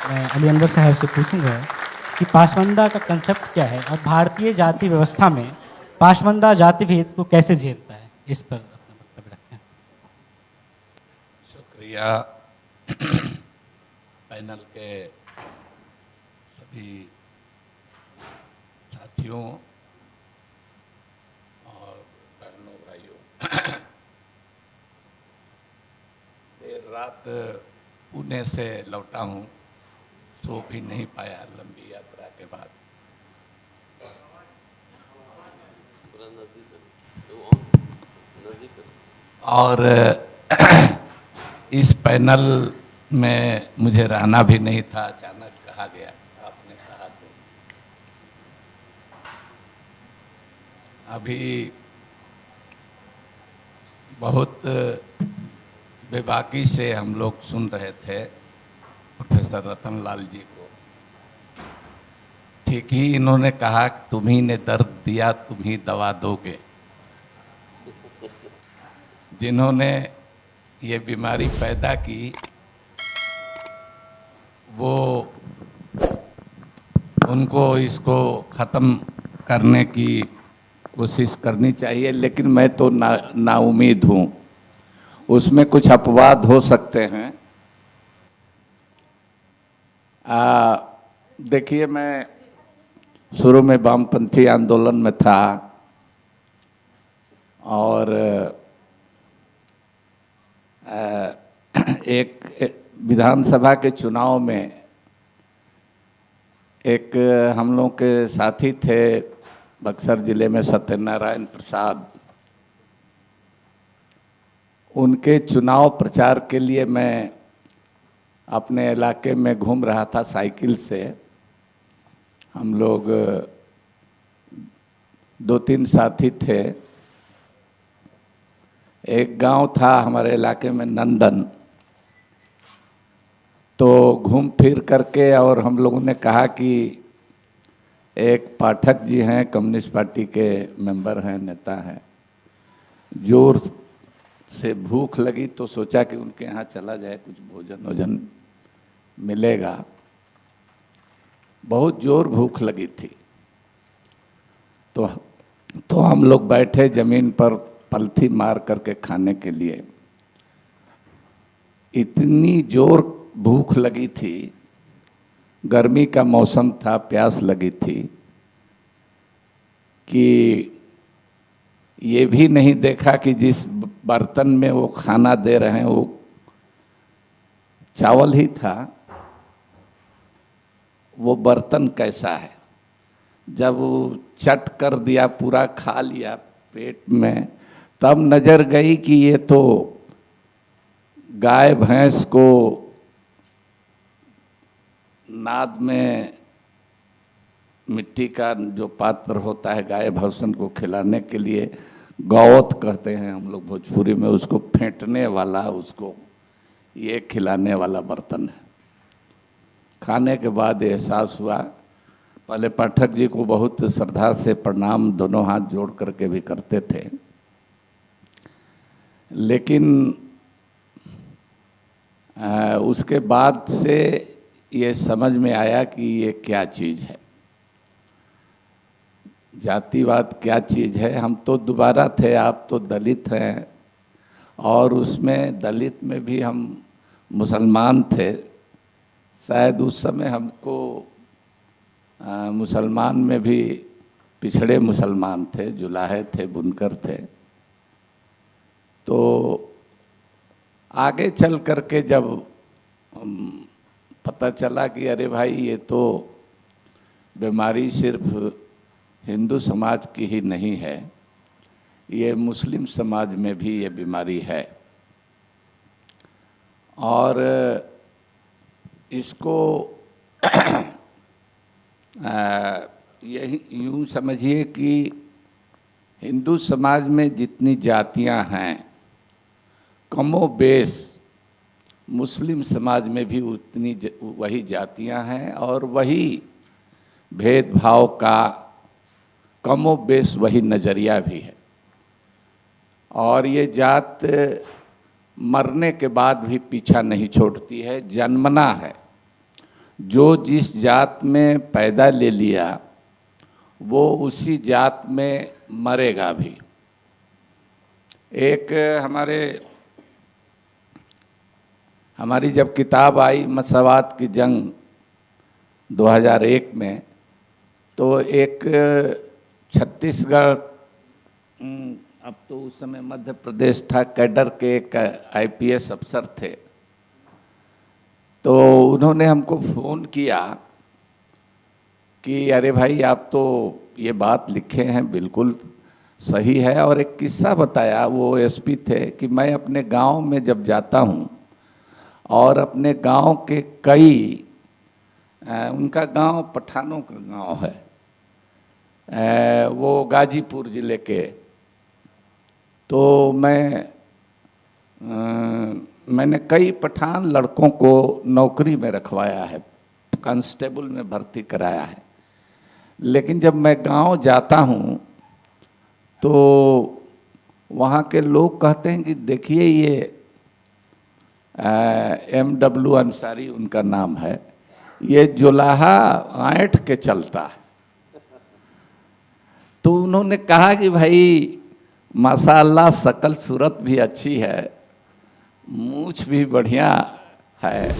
मैं अली अनवर साहब से पूछूंगा कि पासमंदा का कंसेप्ट क्या है और भारतीय जाति व्यवस्था में पासमंदा जाति भेद को कैसे झेलता है, इस पर अपना वक्तव्य रखें। शुक्रिया। पैनल के सभी साथियों और बहनों भाइयों, देर रात पुणे से लौटा हूँ, सो भी नहीं पाया लंबी यात्रा के बाद। और इस पैनल में मुझे रहना भी नहीं था, अचानक कहा गया, आपने कहा तो। अभी बहुत बेबाकी से हम लोग सुन रहे थे प्रोफेसर रतनलाल जी को। ठीक ही इन्होंने कहा कि तुम्ही ने दर्द दिया, तुम ही दवा दोगे। जिन्होंने ये बीमारी पैदा की वो, उनको इसको ख़त्म करने की कोशिश करनी चाहिए, लेकिन मैं तो नाउम्मीद हूँ। उसमें कुछ अपवाद हो सकते हैं। देखिए, मैं शुरू में वामपंथी आंदोलन में था और एक विधानसभा के चुनाव में एक हम लोग के साथी थे बक्सर जिले में, सत्यनारायण प्रसाद। उनके चुनाव प्रचार के लिए मैं अपने इलाके में घूम रहा था साइकिल से। हम लोग 2-3 साथी थे। एक गांव था हमारे इलाके में नंदन। तो घूम फिर करके और हम लोगों ने कहा कि एक पाठक जी हैं, कम्युनिस्ट पार्टी के मेंबर हैं, नेता हैं, जोर से भूख लगी तो सोचा कि उनके यहाँ चला जाए, कुछ भोजन वोजन मिलेगा। बहुत जोर भूख लगी थी। तो हम लोग बैठे जमीन पर पलथी मार करके खाने के लिए। इतनी जोर भूख लगी थी, गर्मी का मौसम था, प्यास लगी थी कि ये भी नहीं देखा कि जिस बर्तन में वो खाना दे रहे हैं वो चावल ही था, वो बर्तन कैसा है। जब वो चट कर दिया, पूरा खा लिया पेट में, तब नजर गई कि ये तो गाय भैंस को नाद में मिट्टी का जो पात्र होता है गाय भैंसन को खिलाने के लिए, गौत कहते हैं हम लोग भोजपुरी में, उसको फेंटने वाला, उसको ये खिलाने वाला बर्तन है। खाने के बाद एहसास हुआ, पहले पाठक जी को बहुत श्रद्धा से प्रणाम दोनों हाथ जोड़ करके भी करते थे, लेकिन उसके बाद से ये समझ में आया कि ये क्या चीज़ है, जातिवाद क्या चीज़ है। हम तो दोबारा थे, आप तो दलित हैं, और उसमें दलित में भी हम मुसलमान थे। शायद उस समय हमको मुसलमान में भी पिछड़े मुसलमान थे, जुलाहे थे, बुनकर थे। तो आगे चल करके जब पता चला कि अरे भाई ये तो बीमारी सिर्फ हिंदू समाज की ही नहीं है, ये मुस्लिम समाज में भी ये बीमारी है। और इसको यही यूँ समझिए कि हिंदू समाज में जितनी जातियां हैं, कमो बेश मुस्लिम समाज में भी उतनी वही जातियां हैं, और वही भेदभाव का कमो बेश वही नज़रिया भी है। और ये जात मरने के बाद भी पीछा नहीं छोड़ती है, जन्मना है। जो जिस जात में पैदा ले लिया वो उसी जात में मरेगा भी। एक हमारी जब किताब आई मसावात की जंग 2001 में, तो एक छत्तीसगढ़, अब तो उस समय मध्य प्रदेश था, कैडर के एक आईपीएस अफसर थे, तो उन्होंने हमको फ़ोन किया कि अरे भाई आप तो ये बात लिखे हैं बिल्कुल सही है, और एक किस्सा बताया। वो एसपी थे कि मैं अपने गांव में जब जाता हूं और अपने गांव के कई उनका गांव पठानों का गांव है, वो गाजीपुर जिले के, तो मैंने कई पठान लड़कों को नौकरी में रखवाया है, कांस्टेबल में भर्ती कराया है। लेकिन जब मैं गांव जाता हूं तो वहाँ के लोग कहते हैं कि देखिए ये MW अंसारी उनका नाम है, ये जुलाहा ऐंठ के चलता है। तो उन्होंने कहा कि भाई माशाअल्लाह शकल सूरत भी अच्छी है, मूछ भी बढ़िया है,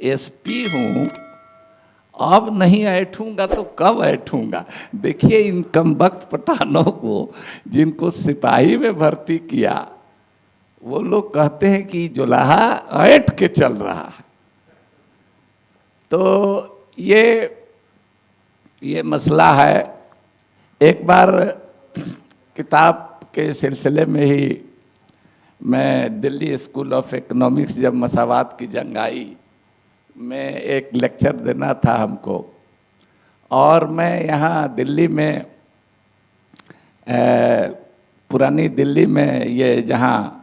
एसपी हूँ, अब नहीं ऐठूंगा तो कब ऐठूंगा। देखिए इन कमबख्त पठानों को जिनको सिपाही में भर्ती किया वो लोग कहते हैं कि जुलाहा ऐठ के चल रहा है। तो ये मसला है। एक बार किताब के सिलसिले में ही मैं दिल्ली स्कूल ऑफ इकोनॉमिक्स, जब मसावात की जंग आई, में एक लेक्चर देना था हमको, और मैं यहाँ दिल्ली में पुरानी दिल्ली में ये जहाँ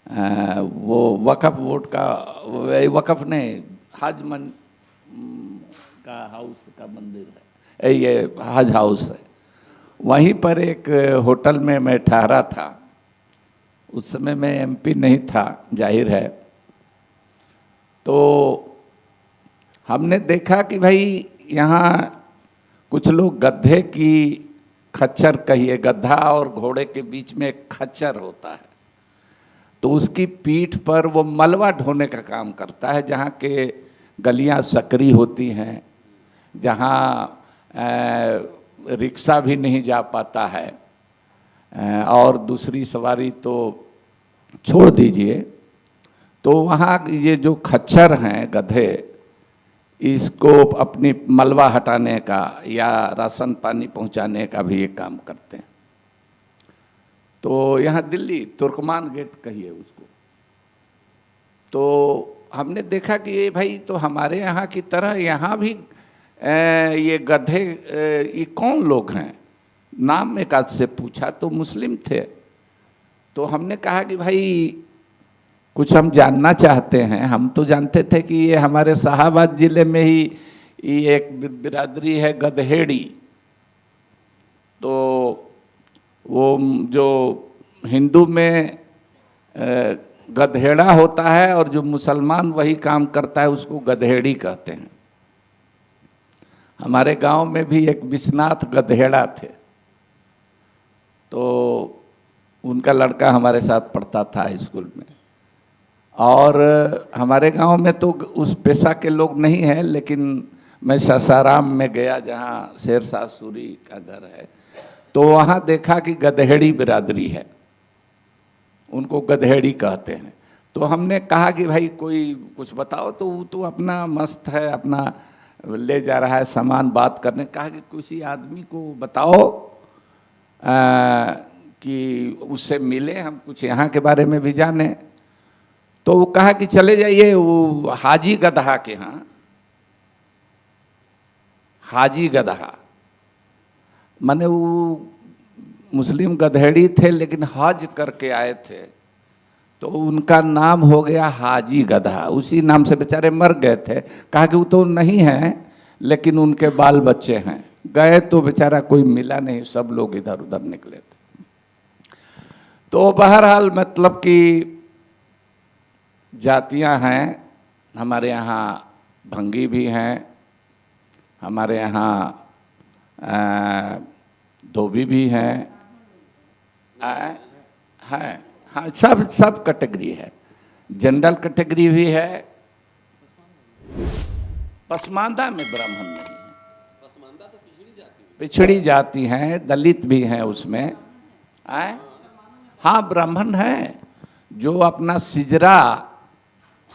वो वक़फ़ बोर्ड का, वक़फ़ नहीं, हज का हाउस का मंदिर है, ये हज हाउस है, वहीं पर एक होटल में मैं ठहरा था। उस समय मैं एमपी नहीं था, जाहिर है। तो हमने देखा कि भाई यहाँ कुछ लोग गधे की, खच्चर कहिए, गधा और घोड़े के बीच में एक खच्चर होता है, तो उसकी पीठ पर वो मलबा ढोने का काम करता है। जहाँ के गलियाँ सकरी होती हैं, जहाँ रिक्शा भी नहीं जा पाता है, और दूसरी सवारी तो छोड़ दीजिए, तो वहाँ ये जो खच्चर हैं गधे, इसको अपनी मलबा हटाने का या राशन पानी पहुँचाने का भी ये काम करते हैं। तो यहाँ दिल्ली तुर्कमान गेट कहिए उसको, तो हमने देखा कि ये भाई तो हमारे यहाँ की तरह यहाँ भी ये गधे, ये कौन लोग हैं। नाम एक आध से पूछा तो मुस्लिम थे। तो हमने कहा कि भाई कुछ हम जानना चाहते हैं। हम तो जानते थे कि ये हमारे शाहाबाद जिले में ही ये एक बिरादरी है गधेड़ी, तो वो जो हिंदू में गधेड़ा होता है और जो मुसलमान वही काम करता है उसको गधेड़ी कहते हैं। हमारे गांव में भी एक विश्वनाथ गधेड़ा थे, तो उनका लड़का हमारे साथ पढ़ता था स्कूल में। और हमारे गांव में तो उस पेशा के लोग नहीं हैं, लेकिन मैं सासाराम में गया जहाँ शेरशाह सूरी का घर है, तो वहाँ देखा कि गधेड़ी बिरादरी है, उनको गधेड़ी कहते हैं। तो हमने कहा कि भाई कोई कुछ बताओ, तो वो तो अपना मस्त है, अपना ले जा रहा है सामान बात करने। कहा कि किसी आदमी को बताओ कि उससे मिले, हम कुछ यहाँ के बारे में भी जाने। तो वो कहा कि चले जाइए वो हाजी गदहा के यहाँ। हाजी गदहा माने वो मुस्लिम गधेड़ी थे लेकिन हज करके आए थे, तो उनका नाम हो गया हाजी गदहा। उसी नाम से बेचारे मर गए थे। कहा कि वो तो नहीं है लेकिन उनके बाल बच्चे हैं। गए तो बेचारा कोई मिला नहीं, सब लोग इधर उधर निकले थे। तो बहरहाल मतलब कि जातियां हैं। हमारे यहाँ भंगी भी हैं, हमारे यहाँ धोबी भी हैं, हैं, हाँ, सब कैटेगरी है। जनरल कैटेगरी भी है। पसमानदा में ब्राह्मण नहीं है, पसमानदा तो पिछड़ी जाति हैं, दलित भी हैं उसमें। हाँ, ब्राह्मण हैं जो अपना सिजरा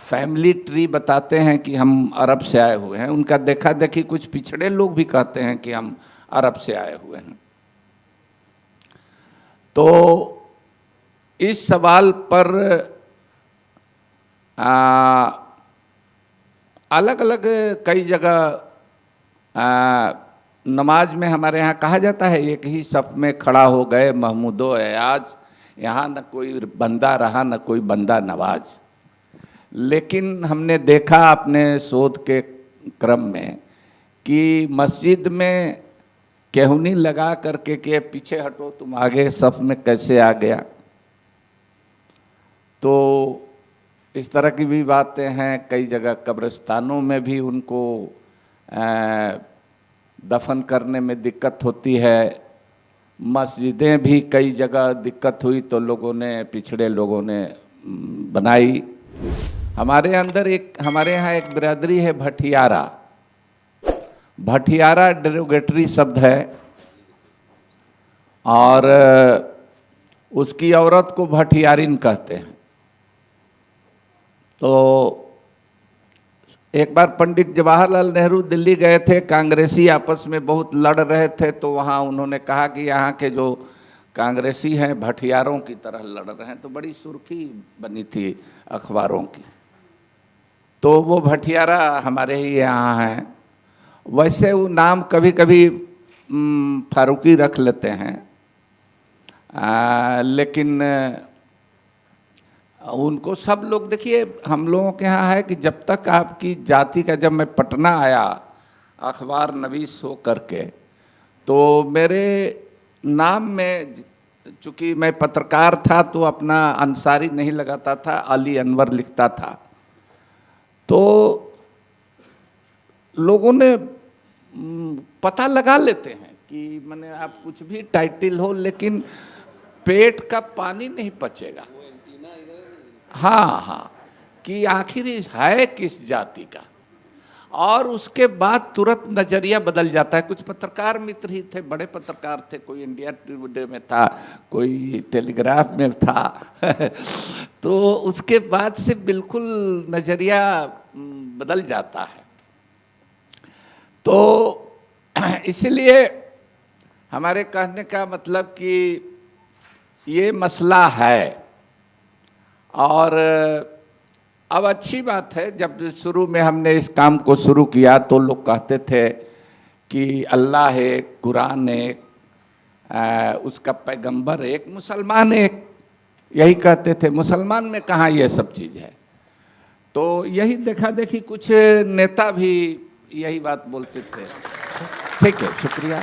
फैमिली ट्री बताते हैं कि हम अरब से आए हुए हैं। उनका देखा देखी कुछ पिछड़े लोग भी कहते हैं कि हम अरब से आए हुए हैं। तो इस सवाल पर अलग अलग कई जगह नमाज में हमारे यहाँ कहा जाता है, एक ही सफ में खड़ा हो गए महमूदो एयाज, यहाँ न कोई बंदा रहा न कोई बंदा नवाज। लेकिन हमने देखा अपने शोध के क्रम में कि मस्जिद में केहुनी लगा करके कि पीछे हटो तुम आगे सफ में कैसे आ गया। तो इस तरह की भी बातें हैं। कई जगह कब्रिस्तानों में भी उनको दफन करने में दिक्कत होती है। मस्जिदें भी कई जगह दिक्कत हुई तो लोगों ने, पिछड़े लोगों ने बनाई। हमारे यहाँ एक बिरादरी है भटियारा। भटियारा डेरोगेटरी शब्द है और उसकी औरत को भटियारिन कहते हैं। तो एक बार पंडित जवाहरलाल नेहरू दिल्ली गए थे, कांग्रेसी आपस में बहुत लड़ रहे थे, तो वहाँ उन्होंने कहा कि यहाँ के जो कांग्रेसी हैं भटियारों की तरह लड़ रहे हैं। तो बड़ी सुर्खी बनी थी अखबारों की। तो वो भटियारा हमारे ही यहाँ हैं। वैसे वो नाम कभी कभी फारूकी रख लेते हैं, लेकिन उनको सब लोग, देखिए हम लोगों के यहाँ है कि जब तक आपकी जाति का, जब मैं पटना आया अखबार नवीस हो करके, तो मेरे नाम में, चूँकि मैं पत्रकार था तो अपना अंसारी नहीं लगाता था, अली अनवर लिखता था। तो लोगों ने पता लगा लेते हैं कि मैंने आप कुछ भी टाइटल हो लेकिन पेट का पानी नहीं पचेगा। हाँ, कि आखिर है किस जाति का। और उसके बाद तुरंत नजरिया बदल जाता है। कुछ पत्रकार मित्र ही थे, बड़े पत्रकार थे, कोई इंडिया टुडे में था, कोई टेलीग्राफ में था तो उसके बाद से बिल्कुल नजरिया बदल जाता है। तो इसलिए हमारे कहने का मतलब कि ये मसला है। और अब अच्छी बात है, जब शुरू में हमने इस काम को शुरू किया तो लोग कहते थे कि अल्लाह है, कुरान एक, उसका पैगंबर एक, मुसलमान एक, यही कहते थे। मुसलमान में कहाँ ये सब चीज़ है। तो यही देखा देखी कुछ नेता भी यही बात बोलते थे। ठीक है, शुक्रिया।